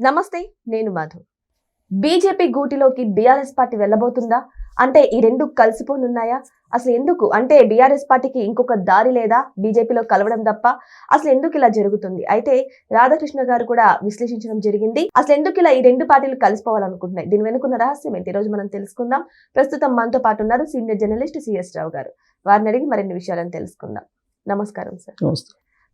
నమస్తే, నేను మధు. బీజేపీ గూటిలోకి బీఆర్ఎస్ పార్టీ వెళ్ళబోతుందా? అంటే ఈ రెండు కలిసిపోనున్నాయా? అసలు ఎందుకు? అంటే బీఆర్ఎస్ పార్టీకి ఇంకొక దారి లేదా బీజేపీలో కలవడం తప్ప? అసలు ఎందుకు ఇలా జరుగుతుంది? అయితే రాధాకృష్ణ గారు కూడా విశ్లేషించడం జరిగింది. అసలు ఎందుకు ఇలా ఈ రెండు పార్టీలు కలిసిపోవాలనుకుంటున్నాయి? దీని వెనుకున్న రహస్యం ఏంటి? ఈ రోజు మనం తెలుసుకుందాం. ప్రస్తుతం మనతో పాటు ఉన్నారు సీనియర్ జర్నలిస్ట్ సిఎస్ రావు గారు. వారిని అడిగి మరిన్ని విషయాలను తెలుసుకుందాం. నమస్కారం సార్.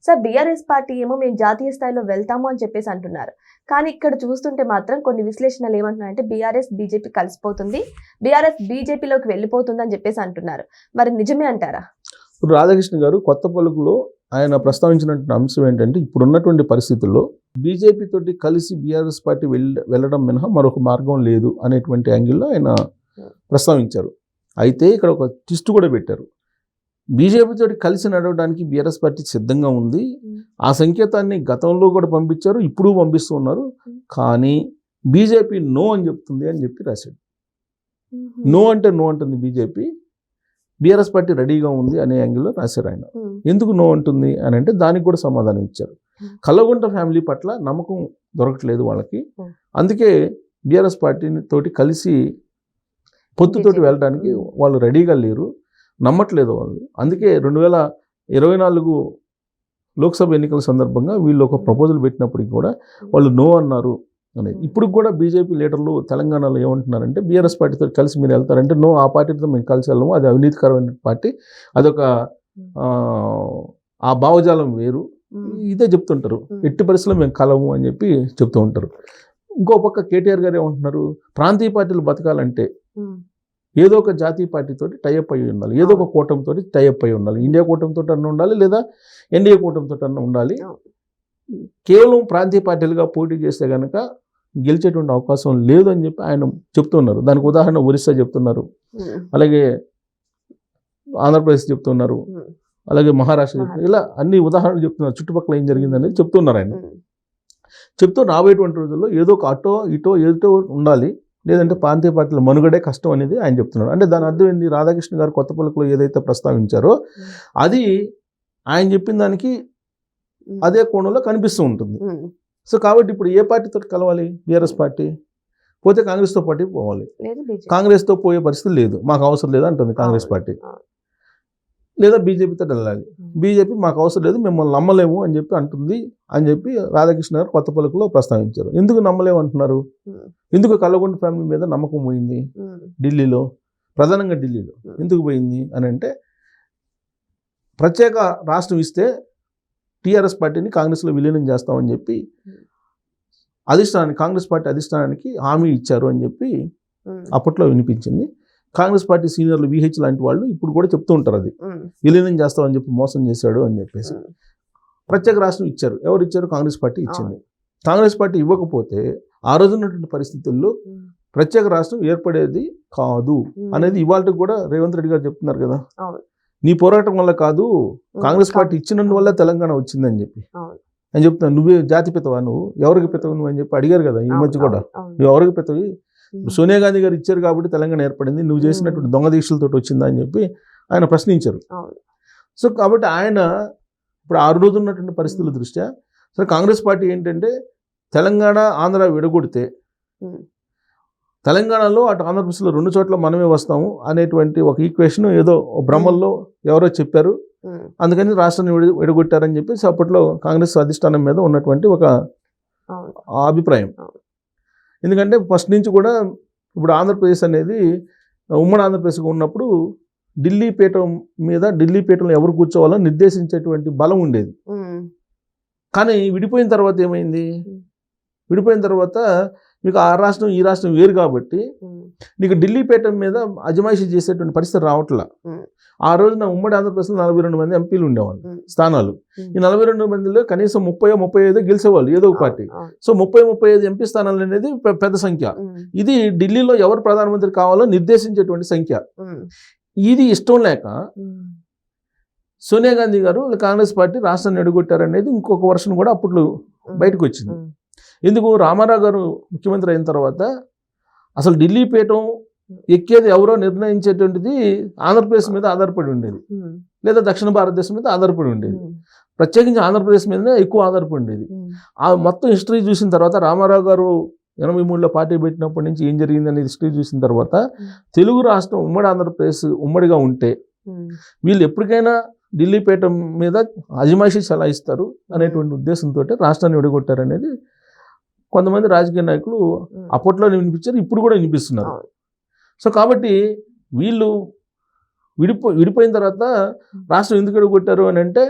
సార్, బీఆర్ఎస్ పార్టీ ఏమో మేము జాతీయ స్థాయిలో వెళ్తాము అని చెప్పేసి అంటున్నారు. కానీ ఇక్కడ చూస్తుంటే మాత్రం కొన్ని విశ్లేషణలు ఏమంటున్నాయంటే బీఆర్ఎస్ బీజేపీ కలిసిపోతుంది, బీఆర్ఎస్ బీజేపీలోకి వెళ్ళిపోతుంది అని చెప్పేసి అంటున్నారు. మరి నిజమే అంటారా? రాధాకృష్ణ గారు కొత్త పలుకులో ఆయన ప్రస్తావించినటువంటి అంశం ఏంటంటే ఇప్పుడున్నటువంటి పరిస్థితుల్లో బీజేపీ తోటి కలిసి బీఆర్ఎస్ పార్టీ వెళ్ళడం మినహా మరొక మార్గం లేదు అనేటువంటి యాంగిల్లో ఆయన ప్రస్తావించారు. అయితే ఇక్కడ ఒక ట్విస్ట్ కూడా పెట్టారు. బీజేపీ తోటి కలిసి నడవడానికి బీఆర్ఎస్ పార్టీ సిద్ధంగా ఉంది. ఆ సంకేతాన్ని గతంలో కూడా పంపించారు, ఇప్పుడు పంపిస్తూ ఉన్నారు. కానీ బీజేపీ నో అని చెప్తుంది అని చెప్పి రాశాడు. నో అంటే నో అంటుంది బీజేపీ, బీఆర్ఎస్ పార్టీ రెడీగా ఉంది అనే యాంగిల్లో రాశారు ఆయన. ఎందుకు నో అంటుంది అని అంటే దానికి కూడా సమాధానం ఇచ్చారు. కల్లగుంట ఫ్యామిలీ పట్ల నమ్మకం దొరకట్లేదు వాళ్ళకి, అందుకే బీఆర్ఎస్ పార్టీ తోటి కలిసి పొత్తుతోటి వెళ్ళడానికి వాళ్ళు రెడీగా లేరు, నమ్మట్లేదు వాళ్ళు. అందుకే 2024 లోక్సభ ఎన్నికల సందర్భంగా వీళ్ళు ఒక ప్రపోజల్ పెట్టినప్పటికీ కూడా వాళ్ళు నో అన్నారు అనేది. ఇప్పుడు కూడా బీజేపీ లీడర్లు తెలంగాణలో ఏమంటున్నారంటే బీఆర్ఎస్ పార్టీతో కలిసి మీరు వెళ్తారంటే నో, ఆ పార్టీతో మేము కలిసి వెళ్ళము, అది అవినీతికరమైన పార్టీ, అదొక ఆ భావజాలం వేరు, ఇదే చెప్తుంటారు. ఎట్టి పరిస్థితుల్లో మేము కలము అని చెప్పి చెప్తూ ఉంటారు. ఇంకో పక్క కేటీఆర్ గారు ఏమంటున్నారు, ప్రాంతీయ పార్టీలు బతకాలంటే ఏదో ఒక జాతీయ పార్టీతోటి టైఅప్ అయి ఉండాలి, ఏదో ఒక కూటమితో టైఅప్ అయి ఉండాలి. ఇండియా కూటమితో అన్న ఉండాలి, లేదా ఎన్డీఏ కూటమితో అన్న ఉండాలి. కేవలం ప్రాంతీయ పార్టీలుగా పోటీ చేస్తే కనుక గెలిచేటువంటి అవకాశం లేదు అని చెప్పి ఆయన చెప్తున్నారు. దానికి ఉదాహరణ ఒరిస్సా చెప్తున్నారు, అలాగే ఆంధ్రప్రదేశ్ చెప్తున్నారు, అలాగే మహారాష్ట్ర చెప్తున్నారు. ఇలా అన్ని ఉదాహరణలు చెప్తున్నారు. చుట్టుపక్కల ఏం జరిగిందనేది చెప్తున్నారు ఆయన. చెప్తూ రాబోయేటువంటి రోజుల్లో ఏదో ఒక అటో ఇటో ఏదో ఉండాలి, లేదంటే ప్రాంతీయ పార్టీల మనుగడే కష్టం అనేది ఆయన చెప్తున్నాడు. అంటే దాని అర్థం ఏంటి? రాధాకృష్ణ గారు కొత్త పలుకులో ఏదైతే ప్రస్తావించారో అది ఆయన చెప్పిన దానికి అదే కోణంలో కనిపిస్తూ ఉంటుంది. సో కాబట్టి ఇప్పుడు ఏ పార్టీతో కలవాలి? బీఆర్ఎస్ పార్టీ పోతే కాంగ్రెస్తో పార్టీ పోవాలి. కాంగ్రెస్తో పోయే పరిస్థితి లేదు, మాకు అవసరం లేదు అంటుంది కాంగ్రెస్ పార్టీ. లేదా బీజేపీతో వెళ్ళాలి, బీజేపీ మాకు అవసరం లేదు, మిమ్మల్ని నమ్మలేము అని చెప్పి అంటుంది అని చెప్పి రాధాకృష్ణ గారు కొత్త పలుకులో ప్రస్తావించారు. ఎందుకు నమ్మలేము అంటున్నారు? ఎందుకు కల్లగొండ ఫ్యామిలీ మీద నమ్మకం పోయింది ఢిల్లీలో, ప్రధానంగా ఢిల్లీలో ఎందుకు పోయింది అని అంటే ప్రత్యేక రాష్ట్రం ఇస్తే టీఆర్ఎస్ పార్టీని కాంగ్రెస్లో విలీనం చేస్తామని చెప్పి కాంగ్రెస్ పార్టీ అధిష్టానానికి హామీ ఇచ్చారు అని చెప్పి అప్పట్లో వినిపించింది. కాంగ్రెస్ పార్టీ సీనియర్లు విహెచ్ లాంటి వాళ్ళు ఇప్పుడు కూడా చెప్తూ ఉంటారు, అది విలీనం చేస్తామని చెప్పి మోసం చేశాడు అని చెప్పేసి. ప్రత్యేక రాష్ట్రం ఇచ్చారు. ఎవరు ఇచ్చారు? కాంగ్రెస్ పార్టీ ఇచ్చింది. కాంగ్రెస్ పార్టీ ఇవ్వకపోతే ఆ రోజు ఉన్నటువంటి పరిస్థితుల్లో ప్రత్యేక రాష్ట్రం ఏర్పడేది కాదు అనేది ఇవాళకి కూడా రేవంత్ రెడ్డి గారు చెప్తున్నారు కదా, నీ పోరాటం వల్ల కాదు, కాంగ్రెస్ పార్టీ ఇచ్చినందువల్ల తెలంగాణ వచ్చిందని చెప్పి అని చెప్తున్నాను. నువ్వే జాతి పితవా, నువ్వు ఎవరికి పితవు నువ్వు అని చెప్పి అడిగారు కదా ఈ మధ్య కూడా. నువ్వు ఎవరికి పితవి? సోనియా గాంధీ గారు ఇచ్చారు కాబట్టి తెలంగాణ ఏర్పడింది, నువ్వు చేసినటువంటి దొంగ దీక్షలతో వచ్చిందా అని చెప్పి ఆయన ప్రశ్నించారు. సో కాబట్టి ఆయన ఇప్పుడు ఆ రోజు ఉన్నటువంటి పరిస్థితుల దృష్ట్యా సరే కాంగ్రెస్ పార్టీ ఏంటంటే తెలంగాణ ఆంధ్ర విడగొడితే తెలంగాణలో అటు ఆంధ్రప్రదేశ్లో 2 చోట్ల మనమే వస్తాము అనేటువంటి ఒక ఈక్వేషన్ ఏదో భ్రమల్లో ఎవరో చెప్పారు, అందుకని రాష్ట్రాన్ని విడగొట్టారని చెప్పేసి అప్పట్లో కాంగ్రెస్ అధిష్టానం మీద ఉన్నటువంటి ఒక అభిప్రాయం. ఎందుకంటే ఫస్ట్ నుంచి కూడా ఇప్పుడు ఆంధ్రప్రదేశ్ అనేది ఉమ్మడి ఆంధ్రప్రదేశ్గా ఉన్నప్పుడు ఢిల్లీ పీఠంలో ఎవరు కూర్చోవాలో నిర్దేశించేటువంటి బలం ఉండేది. కానీ విడిపోయిన తర్వాత ఏమైంది? విడిపోయిన తర్వాత మీకు ఆ రాష్ట్రం ఈ రాష్ట్రం వేరు కాబట్టి నీకు ఢిల్లీ పీఠం మీద అజమాయిషీ చేసేటువంటి పరిస్థితి రావట్లా. ఆ రోజున ఉమ్మడి ఆంధ్రప్రదేశ్లో 42 మంది ఎంపీలు ఉండేవాళ్ళు స్థానాలు. ఈ 42 మందిలో కనీసం 30-35 గెలిచేవాళ్ళు ఏదో ఒక పార్టీ. సో 30-35 ఎంపీ స్థానాలు అనేది పెద్ద సంఖ్య. ఇది ఢిల్లీలో ఎవరు ప్రధానమంత్రి కావాలో నిర్దేశించేటువంటి సంఖ్య. ఇది ఇష్టం లేక సోనియా గాంధీ గారు కాంగ్రెస్ పార్టీ రాష్ట్రాన్ని ఎడగొట్టారనేది ఇంకొక వర్షన్ కూడా అప్పుడు బయటకు వచ్చింది. ఎందుకు? రామారావు గారు ముఖ్యమంత్రి అయిన తర్వాత అసలు ఢిల్లీ పీఠం ఎక్కేది ఎవరో నిర్ణయించేటువంటిది ఆంధ్రప్రదేశ్ మీద ఆధారపడి ఉండేది, లేదా దక్షిణ భారతదేశం మీద ఆధారపడి ఉండేది. ప్రత్యేకించి ఆంధ్రప్రదేశ్ మీదనే ఎక్కువ ఆధారపడింది. ఆ మొత్తం హిస్టరీ చూసిన తర్వాత రామారావు గారు 83లో పార్టీ పెట్టినప్పటి నుంచి ఏం జరిగింది అనేది హిస్టరీ చూసిన తర్వాత తెలుగు రాష్ట్రం ఉమ్మడి ఆంధ్రప్రదేశ్ ఉమ్మడిగా ఉంటే వీళ్ళు ఎప్పటికైనా ఢిల్లీపేట మీద అజమాయిషీ చలాయిస్తారు అనేటువంటి ఉద్దేశంతో రాష్ట్రాన్ని విడగొట్టారనేది కొంతమంది రాజకీయ నాయకులు అప్పట్లో వినిపించారు, ఇప్పుడు కూడా వినిపిస్తున్నారు. సో కాబట్టి వీళ్ళు విడిపోయిన తర్వాత రాష్ట్రం ఎందుకు విడగొట్టారు అని అంటే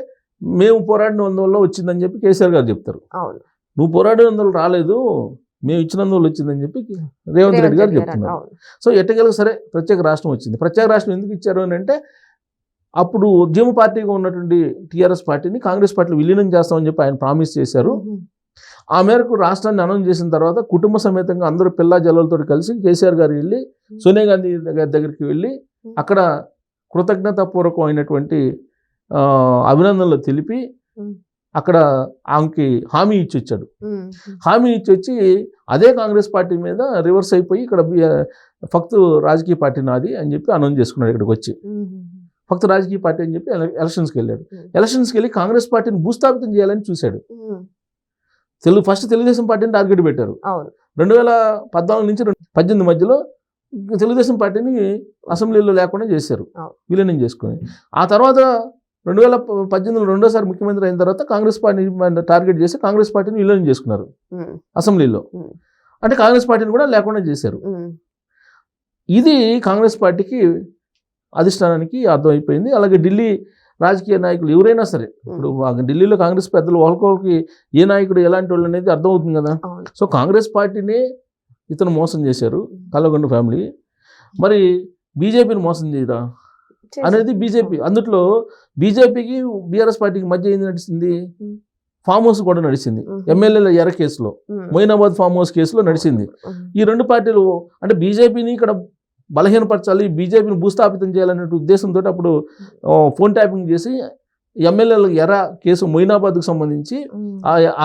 మేము పోరాడినందువల్ల వచ్చిందని చెప్పి కేసీఆర్ గారు చెప్తారు. నువ్వు పోరాడినందువల్ల రాలేదు, మేము ఇచ్చినందువల్ల వచ్చిందని చెప్పి రేవంత్ రెడ్డి గారు చెప్తున్నారు. సో ఎట్టగలకు సరే ప్రత్యేక రాష్ట్రం వచ్చింది. ప్రత్యేక రాష్ట్రం ఎందుకు ఇచ్చారు అని అంటే అప్పుడు ఉద్యమ పార్టీగా ఉన్నటువంటి టీఆర్ఎస్ పార్టీని కాంగ్రెస్ పార్టీలో విలీనం చేస్తామని చెప్పి ఆయన ప్రామిస్ చేశారు. ఆ మేరకు రాష్ట్రాన్ని అనౌన్స్ చేసిన తర్వాత కుటుంబ సమేతంగా అందరూ పిల్ల జల్లలతో కలిసి కేసీఆర్ గారు వెళ్ళి సోనియా గాంధీ గారి దగ్గరికి వెళ్ళి అక్కడ కృతజ్ఞతాపూర్వకమైనటువంటి అభినందనలు తెలిపి అక్కడ ఆమెకి హామీ ఇచ్చి వచ్చాడు. హామీ ఇచ్చి వచ్చి అదే కాంగ్రెస్ పార్టీ మీద రివర్స్ అయిపోయి ఇక్కడ ఫక్తు రాజకీయ పార్టీ నాది అని చెప్పి అనౌన్స్ చేసుకున్నాడు. ఇక్కడికి వచ్చి ఫక్తు రాజకీయ పార్టీ అని చెప్పి ఎలక్షన్స్కి వెళ్ళాడు. ఎలక్షన్స్కి వెళ్ళి కాంగ్రెస్ పార్టీని భూస్థాపితం చేయాలని చూశాడు. ఫస్ట్ తెలుగుదేశం పార్టీని టార్గెట్ పెట్టారు. 2014 నుంచి 2018 మధ్యలో తెలుగుదేశం పార్టీని అసెంబ్లీలో లేకుండా చేశారు, విలీనం చేసుకొని. ఆ తర్వాత 2018లో రెండోసారి ముఖ్యమంత్రి అయిన తర్వాత కాంగ్రెస్ పార్టీని టార్గెట్ చేసి కాంగ్రెస్ పార్టీని విలీనం చేసుకున్నారు అసెంబ్లీలో. అంటే కాంగ్రెస్ పార్టీని కూడా లేకుండా చేశారు. ఇది కాంగ్రెస్ పార్టీకి అధిష్టానానికి అర్థమైపోయింది. అలాగే ఢిల్లీ రాజకీయ నాయకులు ఎవరైనా సరే, ఇప్పుడు ఢిల్లీలో కాంగ్రెస్ పెద్దలు ఒకరికి ఏ నాయకుడు ఎలాంటి వాళ్ళు అనేది అర్థమవుతుంది కదా. సో కాంగ్రెస్ పార్టీని ఇతను మోసం చేశారు కల్వకుంట్ల ఫ్యామిలీ. మరి బీజేపీని మోసం చేయరా అనేది బీజేపీ. అందుట్లో బీజేపీకి బీఆర్ఎస్ పార్టీకి మధ్య ఏం నడిచింది, ఫామ్ హౌస్ కూడా నడిచింది. ఎమ్మెల్యేల ఎర్ర కేసులో, మొయినాబాద్ ఫామ్ హౌస్ కేసులో నడిచింది. ఈ రెండు పార్టీలు అంటే బీజేపీని ఇక్కడ బలహీనపరచాలి, బీజేపీని భూస్థాపితం చేయాలనే ఉద్దేశంతో అప్పుడు ఫోన్ ట్యాపింగ్ చేసి ఎమ్మెల్యేల ఎర్ర కేసు మొయినాబాద్కు సంబంధించి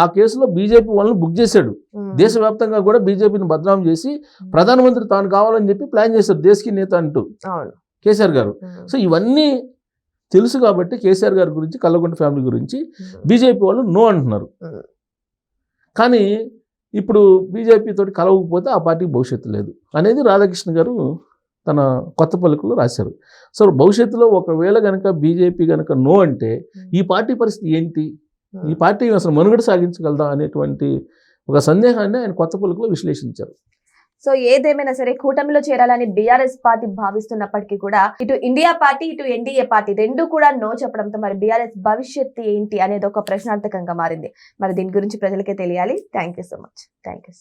ఆ కేసులో బీజేపీ వాళ్ళని బుక్ చేశాడు. దేశవ్యాప్తంగా కూడా బీజేపీని బదనాం చేసి ప్రధానమంత్రి తాను కావాలని చెప్పి ప్లాన్ చేశారు, దేశకి నేత అంటూ కేసీఆర్ గారు. సో ఇవన్నీ తెలుసు కాబట్టి కేసీఆర్ గారి గురించి, కల్వకుంట్ల ఫ్యామిలీ గురించి బీజేపీ వాళ్ళు నో అంటున్నారు. కానీ ఇప్పుడు బీజేపీ తోటి కలవకపోతే ఆ పార్టీకి భవిష్యత్తు లేదు అనేది రాధాకృష్ణ గారు తన కొత్త పలుకులో రాశారు. సో భవిష్యత్తులో ఒకవేళ కనుక బీజేపీ కనుక నో అంటే ఈ పార్టీ పరిస్థితి ఏంటి, ఈ పార్టీ అసలు మనుగడ సాగించగలదా అనేటువంటి ఒక సందేహాన్ని ఆయన కొత్త పలుకులో విశ్లేషించారు. సో ఏదేమైనా సరే కూటమిలో చేరాలని బీఆర్ఎస్ పార్టీ భావిస్తున్నప్పటికీ కూడా ఇటు ఇండియా పార్టీ ఇటు ఎన్డీఏ పార్టీ రెండు కూడా నో చెప్పడంతో మరి బీఆర్ఎస్ భవిష్యత్తు ఏంటి అనేది ఒక ప్రశ్నార్థకంగా మారింది. మరి దీని గురించి ప్రజలకే తెలియాలి. Thank you so much. Thank you.